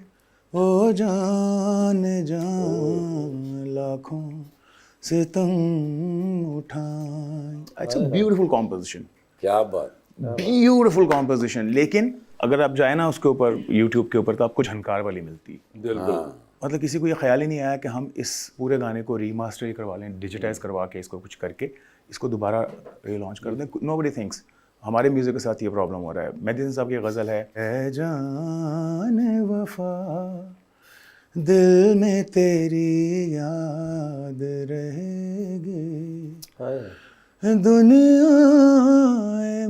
ओ जान जान लाखों सितम उठाए, इट्स अ ब्यूटीफुल कॉम्पोजिशन। क्या बात, ब्यूटीफुल कॉम्पोजिशन। लेकिन अगर आप जाए ना उसके ऊपर, यूट्यूब के ऊपर, तो आपको झनकार वाली मिलती। मतलब किसी को ये ख्याल ही नहीं आया कि हम इस पूरे गाने को रीमास्टर ही करवा लें, डिजिटाइज करवा के इसको कुछ करके इसको दोबारा रीलॉन्च कर दें। Nobody thinks. हमारे म्यूज़िक के साथ ये प्रॉब्लम हो रहा है। मेहदी हसन साहब की गज़ल है, ऐ जान वफ़ा दिल में तेरी याद रहेगी, दुनिया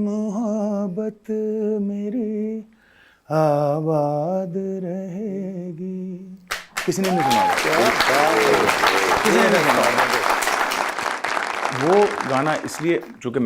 मोहब्बत मेरी आबाद रहेगी। किसी ने नहीं सुना, किसी ने नहीं सुना वो गाना। इसलिए चूँकि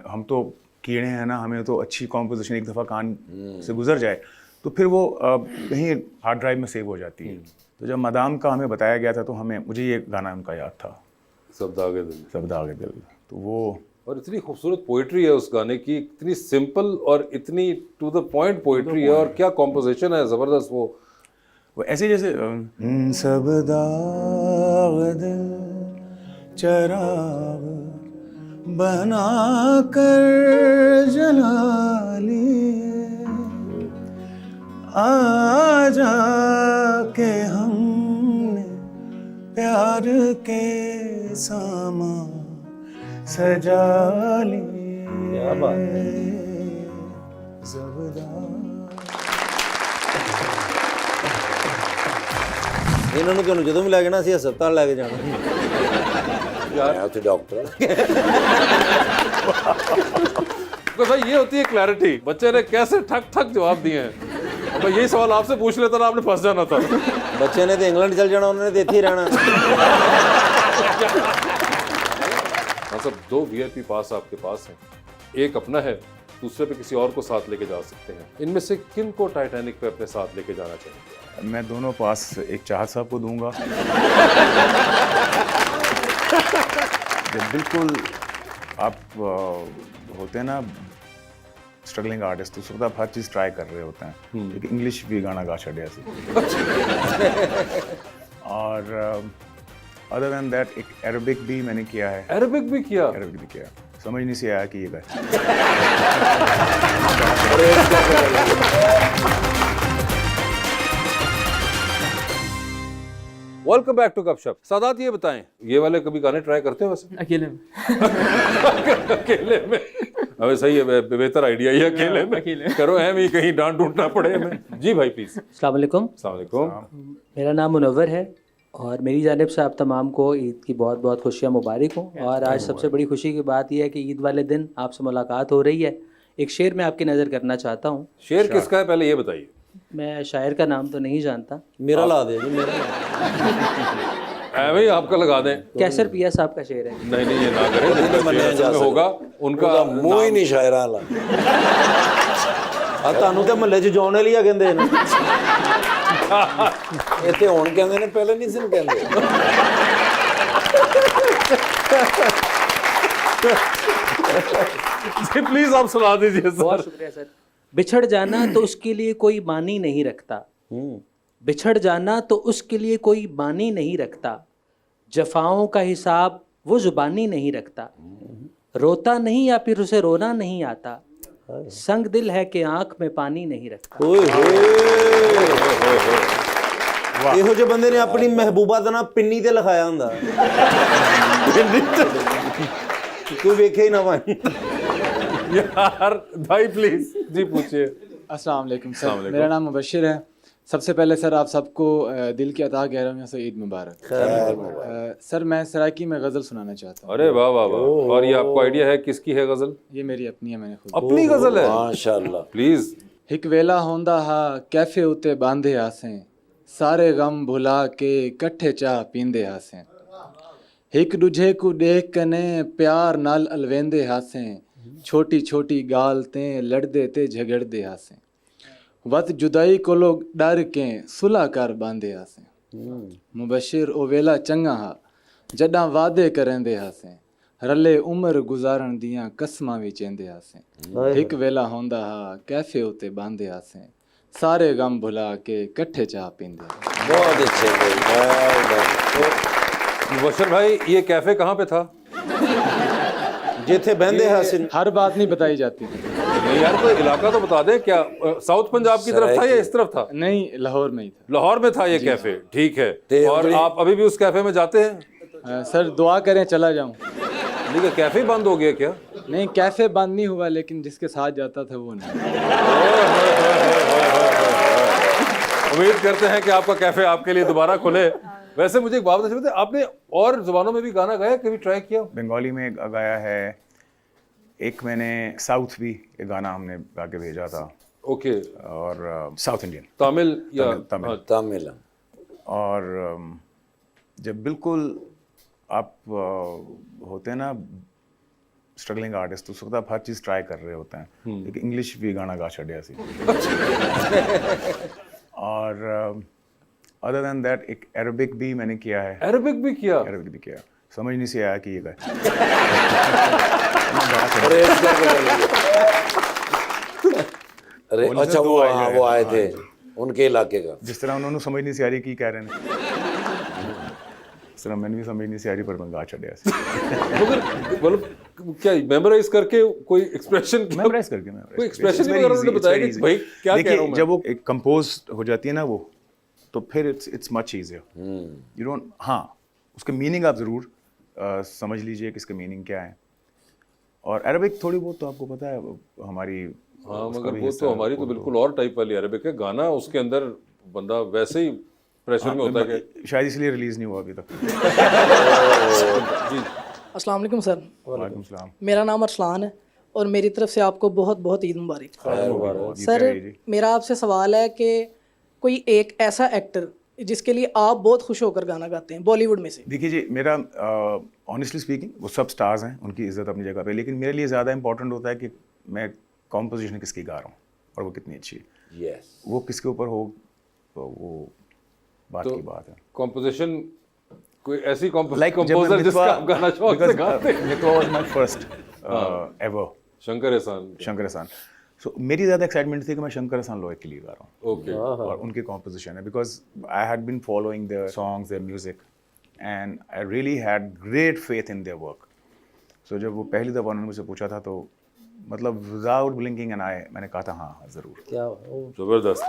हम तो कीड़े हैं ना, हमें तो अच्छी कॉम्पोजिशन एक दफ़ा कान से गुजर जाए तो फिर वो कहीं हार्ड ड्राइव में सेव हो जाती है। तो जब मदाम का हमें बताया गया था तो मुझे ये गाना उनका याद था, सब दागे दिल, सब दागे दिल। तो वो, और इतनी खूबसूरत पोइट्री है उस गाने की, इतनी सिंपल और इतनी टू द पॉइंट पोइट्री है, और क्या कॉम्पोजिशन है ज़बरदस्त। वो ऐसे जैसे सब दाग दिल चराग बना कर जला लिए आजा के हमने प्यार के सामा सजा लिए। क्या बात है। ਇਹਨਾਂ ਨੂੰ ਤੁਹਾਨੂੰ ਜਦੋਂ ਵੀ ਲੈ ਜਾਣਾ ਸੀ ਹਸਪਤਾਲ ਲੈ ਕੇ ਜਾਣਾ मैं तो डॉक्टर तो भाई ये होती है क्लैरिटी। बच्चे ने कैसे ठक ठक जवाब दिए हैं। अब यही सवाल आपसे पूछ लेता ना, आपने फंस जाना था। ਬੱਚੇ ਨੇ ਤੇ ਇੰਗਲੈਂਡ ਚਲ ਜਾਣਾ, ਉਹਨਾਂ ਨੇ ਤੇ ਇੱਥੇ ਹੀ ਰਹਿਣਾ। हाँ सब, 2 VIP पास आपके पास हैं, एक अपना है, दूसरे पे किसी और को साथ लेके जा सकते हैं। इनमें से किन को टाइटैनिक पे अपने साथ लेके जाना चाहिए? मैं दोनों पास एक चाहत साहब को दूंगा। जब बिल्कुल आप होते हैं ना स्ट्रगलिंग आर्टिस्ट, उस वक्त आप हर चीज़ ट्राई कर रहे होते हैं। एक इंग्लिश भी गाना गा छड़िया सी। और अदर देन दैट एक अरबिक भी मैंने किया है। अरबिक भी किया? अरबिक भी किया। समझ नहीं से आया कि ये गाए। वेलकम बैक टू गपशप। सादात ये बताएं, ये वाले कभी गाने ट्राई करते हो वैसे? अकेले में। अकेले में हमें सही है, बेहतर आइडिया ही अकेले में करो, है भी कहीं डांट डूटना पड़े हमें। जी भाई प्लीज। अस्सलाम वालेकुम। अस्सलाम वालेकुम। मेरा नाम मुनव्वर है और मेरी जानिब से आप तमाम को ईद की बहुत बहुत खुशियाँ मुबारक हो। और आज सबसे बड़ी खुशी की बात यह है कि ईद वाले दिन आपसे मुलाकात हो रही है। एक शेर मैं आपकी नज़र करना चाहता हूँ। शेर किसका है पहले ये बताइए? मैं शायर का नाम तो नहीं जानता। मेरा ला दे जी, मेरा भाई आपका लगा दें। कैसर पिया साहब का शेर है। नहीं नहीं, ये ना करें, होगा उनका मुंह ही नहीं शायरा वाला। ਆ ਤੁਹਾਨੂੰ ਤੇ ਮਹੱਲੇ 'ਚ ਜੌਨ ਏਲੀਆ ਕਹਿੰਦੇ ਨੇ। ਇੱਥੇ ਹੁਣ ਕਹਿੰਦੇ ਨੇ, ਪਹਿਲੇ ਨਹੀਂ ਸੀ ਕਹਿੰਦੇ। प्लीज आप सुना दीजिए सर। बहुत शुक्रिया सर। बिछड़ जाना तो उसके लिए कोई मानी नहीं रखता, बिछड़ जाना तो उसके लिए कोई मानी नहीं रखता, जफाओं का हिसाब वो जुबानी नहीं रखता, रोता नहीं या फिर उसे रोना नहीं आता, संग दिल है कि आंख में पानी नहीं रखता। ਇਹੋ ਜਿਹੇ ਬੰਦੇ ਨੇ ਆਪਣੀ ਮਹਿਬੂਬਾ ਦਾ ਨਾਮ ਪਿੰਨੀ ਤੇ ਲਿਖਾਇਆ ਹੁੰਦਾ। ਤੂੰ ਵੇਖਿਆ ਹੀ ਨਾ ਭਾਈ। यार भाई प्लीज जी पूछिए। अस्सलाम वालेकुम सर, मेरा नाम मुबशिर है। सबसे पहले सर आप सबको दिल की अता कह रहा हूँ, से ईद मुबारक। सर मैं सराकी में गज़ल सुनाना चाहता हूँ। अरे वाह वाह वाह। और ये आपको आइडिया है किसकी है गज़ल? ये मेरी अपनी है, मैंने खुद अपनी गज़ल है? माशाअल्लाह। प्लीज। हिक वेला होंदा हा कैफे उते बांधे आसें, सारे गम भुला के कट्ठे चाह पींदे हासें, हिक दूजे को देख कने प्यार नाल अलवेंदे हासें, छोटी छोटी गाल ते लड़दे ते झगड़दे हासें, वत जुदाई को लोग डर के सुलह कर बांधे हासें, मुबशिर ओ वेला चंगा हा जडां वादे करेंदे हासें, रले उम्र गुजारन दियां कसमां भी चेंदे हासें, हिक वेला होंदा हा कैफे उते बांधे हासें, सारे गम भुला के कट्ठे चाह पींदे। बहुत अच्छे भाई। मुबशिर भाई ये कैफे कहाँ पे था? जिथे बहंदे हासिन। हर बात नहीं बताई जाती। नहीं यार कोई इलाका तो बता दे। क्या साउथ पंजाब की तरफ था या इस तरफ था? नहीं, लाहौर में ही था। लाहौर में था ये कैफे, ठीक है। और आप अभी भी उस कैफे में जाते हैं? सर दुआ करें चला जाऊं। ठीक है, कैफे बंद हो गया क्या? नहीं, कैफे बंद नहीं हुआ, लेकिन जिसके साथ जाता था वो नहीं। उम्मीद करते हैं कि आपका कैफे आपके लिए दोबारा खुले। वैसे मुझे एक बात बताइए, आपने और जुबानों में भी गाना गाया, कभी ट्राई किया? बंगाली में गाया है, एक मैंने साउथ भी एक गाना हमने गा के भेजा था। ओके। और साउथ इंडियन तमिल या तमिल। और जब बिल्कुल आप होते हैं ना स्ट्रगलिंग आर्टिस्ट, उस वक्त आप हर चीज़ ट्राई कर रहे होते हैं। एक इंग्लिश भी गाना गा छड़िया सी। और अदर देन दैट एक अरबिक भी मैंने किया है। अरबिक भी किया? अरबिक भी किया। समझ नहीं से आया कि ये गाए। अरे अच्छा वो आए थे उनके इलाके का। जिस तरह उन्होंने समझ नहीं से आ रही कि कह रहे हैं। तरह मैंने भी समझ नहीं सी आ रही पर मैं गा चढ़िया मगर मतलब क्या मेमोराइज करके कोई एक्सप्रेशन मेमोराइज करके कोई एक्सप्रेशन नहीं, उन्होंने बताया कि भाई क्या कह रहा हूं मैं। जब वो एक कंपोज हो जाती है ना वो, तो फिर it's much easier. You don't, हाँ उसके मीनिंग आप ज़रूर समझ लीजिए कि इसका मीनिंग क्या है। और अरबिक थोड़ी बहुत तो आपको पता है हमारी, हाँ मगर वो तो हमारी तो बिल्कुल और टाइप वाली अरबिक है। गाना उसके अंदर बंदा वैसे ही प्रेशर में होता है कि शायद इसलिए रिलीज नहीं हुआ अभी तक। जी अस्सलाम वालेकुम सर। वालेकुम सलाम। मेरा नाम अरसलान है और मेरी तरफ से आपको बहुत बहुत ईद मुबारक। सर मेरा आपसे सवाल है कि कोई एक ऐसा एक्टर जिसके लिए आप बहुत खुश होकर गाना गाते हैं बॉलीवुड में से। देखिए जी, मेरा ऑनेस्टली स्पीकिंग वो सब स्टार्स हैं, उनकी इज्जत अपनी जगह पे, लेकिन मेरे लिए ज़्यादा इंपॉर्टेंट होता है कि मैं कॉम्पोजिशन किसकी गा रहा हूँ और वो कितनी अच्छी है। वो किसके ऊपर हो तो वो बात की बात है। कॉम्पोजिशन कोई ऐसी कंपोजर जिसका आप गाना शौक से गाते हैं। मितवा was my first ever. Shankar एहसान। सो मेरी ज़्यादा एक्साइटमेंट थी कि मैं शंकर एहसान लोहित के लिए गा रहा हूँ। ओके। और उनकी कॉम्पोजिशन है, because I had been following their songs, their music, and I really had great faith in their work. So जब वो पहली दफ़ा उन्होंने मुझसे पूछा था तो मतलब विदाउट ब्लिंकिंग एन आई मैंने कहा था हाँ ज़रूर। क्या जबरदस्त।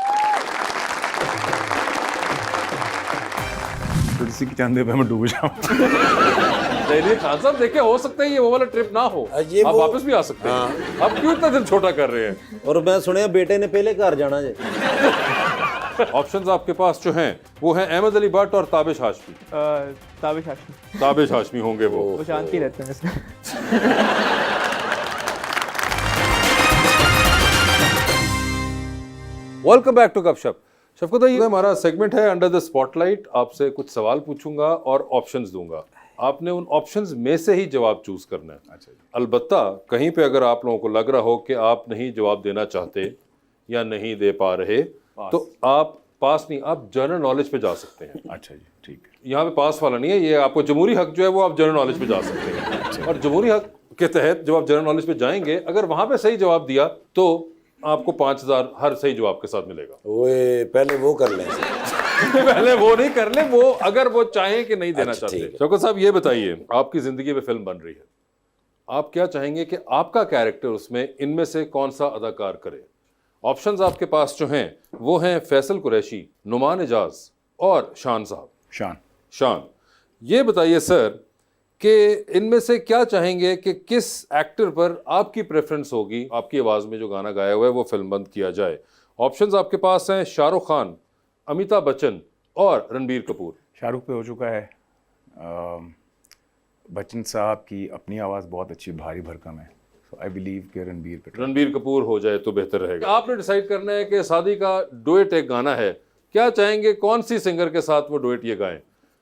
तो किसी की चांदे पे मैं डूब जाऊँ। नहीं खान साहब देखिए, हो सकता है ये वो वाला ट्रिप ना हो, आप वापस भी आ सकते हैं। आप क्यों इतना दिल छोटा कर रहे हैं? और मैं सुनिया बेटे ने पहले घर जाना है। ऑप्शंस आपके पास जो हैं वो हैं अहमद अली भट्ट और ताबिश हाशमी। ताबिश हाशमी होंगे वो शांति रहते हैं इसमें। वेलकम बैक टू गपशप। शफकत भाई, हमारा सेगमेंट है अंडर द स्पॉटलाइट। आपसे कुछ सवाल पूछूंगा और ऑप्शंस दूंगा, आपने उन ऑप्शंस में से ही जवाब चूज करना है। अच्छा। अलबत्ता कहीं पे अगर आप लोगों को लग रहा हो कि आप नहीं जवाब देना चाहते या नहीं दे पा रहे तो आप पास नहीं, आप जनरल नॉलेज पे जा सकते हैं। अच्छा जी, ठीक है। यहाँ पे पास वाला नहीं है, ये आपको जमहूरी हक जो है वो आप जनरल नॉलेज पे जा सकते हैं। और जमहूरी हक के तहत जब आप जनरल नॉलेज पे जाएंगे, अगर वहां पे सही जवाब दिया तो आपको 5,000 हर सही जवाब के साथ मिलेगा। ओए पहले वो कर लें। पहले वो नहीं कर ले, वो अगर वो चाहें कि नहीं देना चाहते। शौकत साहब ये बताइए, आपकी जिंदगी में फिल्म बन रही है, आप क्या चाहेंगे कि आपका कैरेक्टर उसमें इनमें से कौन सा अदाकार करे? ऑप्शंस आपके पास जो हैं वो हैं फैसल कुरैशी, नुमान एजाज और शान साहब। शान, ये बताइए सर कि इनमें से क्या चाहेंगे कि किस एक्टर पर आपकी प्रेफरेंस होगी, आपकी आवाज़ में जो गाना गाया हुआ है वो फिल्म बंद किया जाए? ऑप्शंस आपके पास हैं शाहरुख खान, अमिताभ बच्चन और रणबीर कपूर। शाहरुख पे हो चुका है, बच्चन साहब की अपनी आवाज़ बहुत अच्छी भारी भरकम है, सो आई बिलीव कि रणबीर कपूर हो जाए तो बेहतर रहेगा। आपने डिसाइड करना है कि शादी का डुएट एक गाना है, क्या चाहेंगे कौन सी सिंगर के साथ वो डुएट ये गाएं?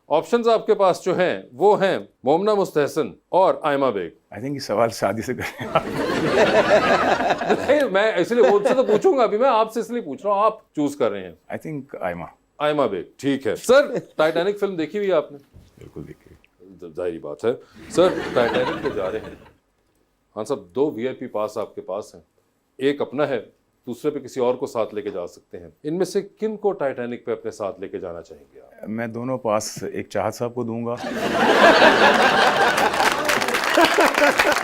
ऑप्शंस आपके पास जो हैं वो हैं मोमना मुस्तहसन और आयमा बेग। आई थिंक ये सवाल शादी से करें। नहीं, मैं इसलिए उनसे तो पूछूंगा, अभी मैं आपसे इसलिए पूछ रहा हूँ, आप चूज कर रहे हैं। आई थिंक आयमा बेग, ठीक है। सर टाइटैनिक फिल्म देखी हुई है आपने? बिल्कुल देखी। जाहिर बात है। सर टाइटैनिक पे जा रहे हैं, हाँ साहब, 2 VIP पास आपके पास हैं, एक अपना है, दूसरे पे किसी और को साथ लेके जा सकते हैं। इनमें से किन को टाइटैनिक पे अपने साथ लेके जाना चाहेंगे आप? मैं दोनों पास एक चाहत साहब को दूंगा।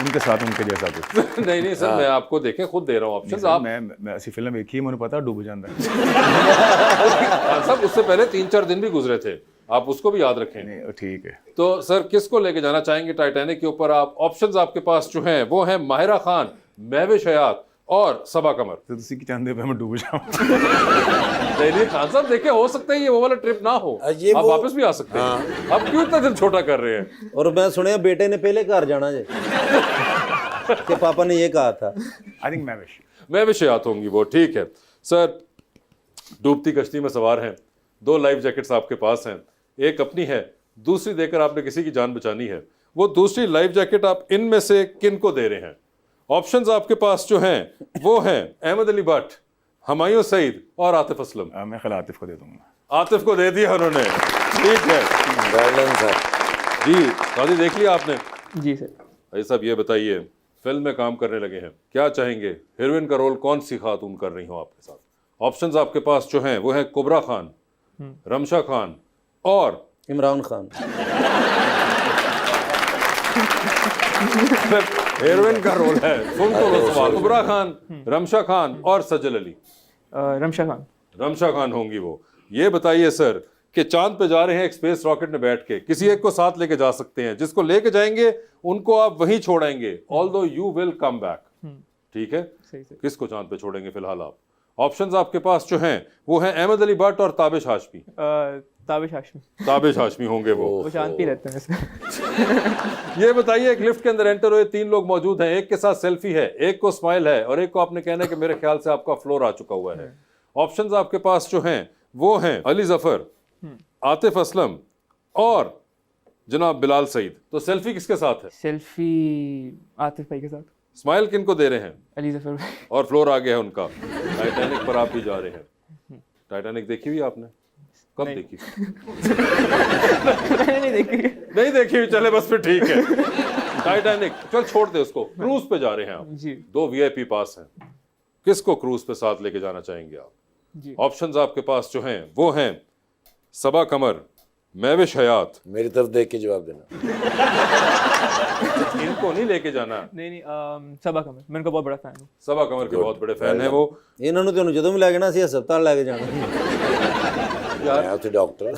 उनके साथ उनके जैसा कुछ। नहीं सर, मैं आपको देखें खुद दे रहा हूँ ऑप्शंस। आप मैं ऐसी फिल्म एक ही मुझे पता डूब जाता है। साहब उससे पहले 3-4 दिन भी गुजरे थे, आप उसको भी याद रखें। ठीक है। तो सर किसको लेके जाना चाहेंगे टाइटैनिक के ऊपर आप? ऑप्शंस आपके पास जो हैं वो हैं माहिरा खान, महविश हयात और सबा कमर। तो किसी की चांदे पे मैं डूब जाऊं। नहीं खान साहब देखिए, हो सकता है ये वो वाला ट्रिप ना हो, आप वापस भी आ सकते हैं। आप क्यों इतना दिल छोटा कर रहे हैं? और मैं सुनिया बेटे ने पहले घर जाना है कि पापा ने ये कहा था। आई थिंक महविश हयात होंगी वो, ठीक है। सर डूबती कश्ती में सवार हैं, 2 लाइफ जैकेट्स आपके पास हैं, एक अपनी है, दूसरी देकर आपने किसी की जान बचानी है। वो दूसरी लाइफ जैकेट आप इनमें से किन को दे रहे हैं? ऑप्शंस आपके पास जो हैं वो हैं अहमद अली भट्ट, हुमायूं सईद और आतिफ असलम। मैं खैर आतिफ को दे दूंगा। आतिफ को दे दिया उन्होंने, ठीक है। जी शादी देख लिया आपने? जी सर। भाई साहब ये बताइए, फिल्म में काम करने लगे हैं, क्या चाहेंगे हीरोइन का रोल कौन सी खातून कर रही हो आपके साथ? ऑप्शंस आपके पास जो हैं वो हैं कुबरा खान, रमशा खान और इमरान खान। हेरोइन का रोल है, सुन तो लो सवाल। कुबरा खान, रमशा खान और सजल अली। रमशा खान। रमशा खान होंगी वो। ये बताइए सर कि चांद पे जा रहे हैं एक स्पेस रॉकेट में बैठ के, किसी एक को साथ लेके जा सकते हैं, जिसको लेके जाएंगे उनको आप वहीं छोड़ेंगे, although you will come back, ठीक है? किसको चांद पे छोड़ेंगे फिलहाल आप? ऑप्शंस आपके पास जो हैं वो हैं अहमद अली भट्ट और ताबिश हाशमी। ताबिश हाशमी। ताबिश हाशमी होंगे वो चांद पे रहते हैं। ये बताइए, एक लिफ्ट के अंदर एंटर हुए 3 लोग मौजूद हैं, एक के साथ सेल्फी है, एक को स्माइल है और एक को आपने कहना है कि मेरे ख्याल से आपका फ्लोर आ चुका हुआ है। ऑप्शंस आपके पास जो हैं वो हैं अली जफर, आतिफ असलम और जनाब बिलाल सईद। तो सेल्फी किसके साथ है? सेल्फी आतिफ भाई के साथ। स्माइल किनको दे रहे हैं? अली जफर। और फ्लोर आ गया है उनका। टाइटैनिक पर आप भी जा रहे हैं। टाइटैनिक देखी हुई आपने? कब देखी? नहीं देखी। नहीं देखी हुई, चले बस फिर ठीक है। टाइटैनिक चल छोड़ दे उसको। क्रूज पे जा रहे हैं आप जी। 2 VIP पास हैं, किसको क्रूज पे साथ लेके जाना चाहेंगे आप? जी। ऑप्शंस आपके पास जो हैं वो हैं सबा कमर, महविश हयात। मेरी तरफ देख के जवाब देना। इनको नहीं लेके जाना। नहीं सबा कमर, मैं उनका बहुत बड़ा फैन हूँ। सबा कमर के बहुत बड़े फैन हैं वो। इन्होंने तो ਜਦੋਂ भी ਲੈ ਜਾਣਾ ਸੀ ਹਸਪਤਾਲ ਲੈ ਕੇ ਜਾਣਾ यार तो डॉक्टर।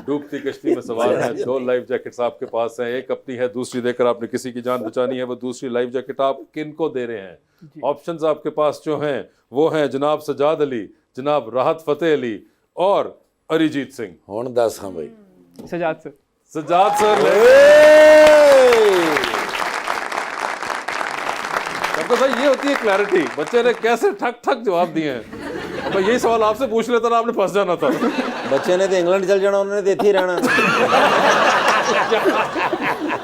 डूबती कश्ती में सवार हैं, 2 लाइफ जैकेट्स आपके पास हैं, एक अपनी है, दूसरी देकर आपने किसी की जान बचानी है, वो दूसरी लाइफ जैकेट आप किन को दे रहे हैं? ऑप्शंस आपके पास जो हैं वो हैं जनाब सजाद अली, जनाब राहत फतेह अली और अरिजीत सिंह। हुण दस हां भाई। सजाद सर। सजाद सर तो भाई ये होती है क्लैरिटी। बच्चे ने कैसे ठक ठक जवाब दिए हैं। अब यही सवाल आपसे पूछ लेता ना, आपने फंस जाना था। बच्चे ने तो इंग्लैंड चल जाना, उन्होंने तो इत्थे ही रहना।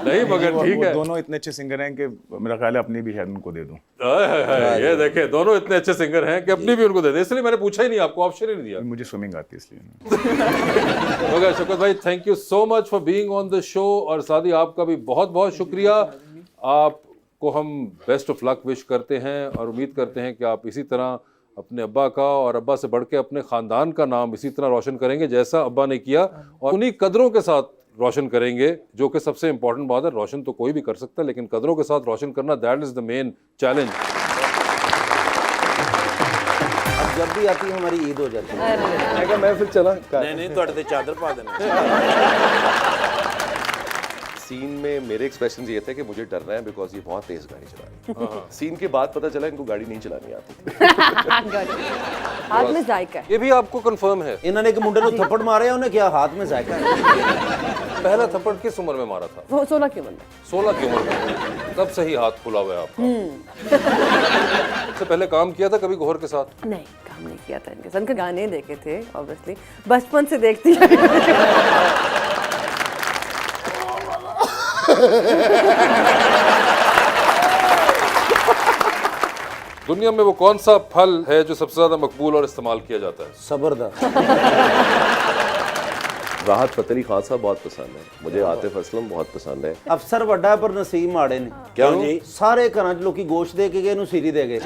नहीं मगर ठीक है, दोनों इतने अच्छे सिंगर हैं कि मेरा ख्याल है अपनी भी शायद उनको दे दूं। ये देखे दोनों इतने अच्छे सिंगर हैं कि अपनी भी उनको दे दे, इसलिए मैंने पूछा ही नहीं, आपको ऑप्शन ही नहीं दिया। मुझे स्विमिंग आती है इसलिए। मगर शौकत भाई thank you so much for being on the show. और सादी आपका भी बहुत बहुत शुक्रिया। आपको हम बेस्ट ऑफ लक विश करते हैं और उम्मीद करते हैं कि आप इसी तरह अपने अब्बा का और अब्बा से बढ़ के अपने ख़ानदान का नाम इसी तरह रोशन करेंगे जैसा अब्बा ने किया, और उन्हीं कदरों के साथ रोशन करेंगे, जो कि सबसे इंपॉर्टेंट बात है। रोशन तो कोई भी कर सकता है, लेकिन कदरों के साथ रोशन करना, that is the main challenge. अब जब भी आती है हमारी ईद हो जाती है। मैं फिर चला नहीं ਤੁਹਾਡੇ ਤੇ ਚਾਦਰ ਪਾ ਦੇਣਾ। सीन में मेरे एक्सप्रेशन ये थे कि मुझे डर रहा है बिकॉज ये बहुत तेज गाड़ी चला रहे हैं। सीन के बाद पता चला इनको गाड़ी नहीं चलानी आती थी। हाथ में जायका है। ये भी आपको कंफर्म है? इन्होंने एक मुंडे को थप्पड़ मारे, उन्हें क्या हाथ में जायका है। पहला थप्पड़ किस उम्र में मारा था? 16 की उम्र में। 16 की उम्र में। तब से ही हाथ खुला हुआ है आपका। इससे पहले काम किया था कभी गौहर के साथ? नहीं, काम नहीं किया था इनके साथ। इनके गाने देखे थे ऑब्वियसली, बचपन से देखती है। दुनिया में वो कौन सा फल है जो सबसे ज्यादा मकबूल और इस्तेमाल किया जाता है? सबर दा। राहत फतेह अली खान साहब बहुत पसंद है मुझे, आतिफ असलम बहुत पसंद है। अफसर वड्डा पर नसीब माड़े ने। क्यों जी? सारे घरां च लोकी गोश्त दे के गए, इहनूं सीरी दे गए।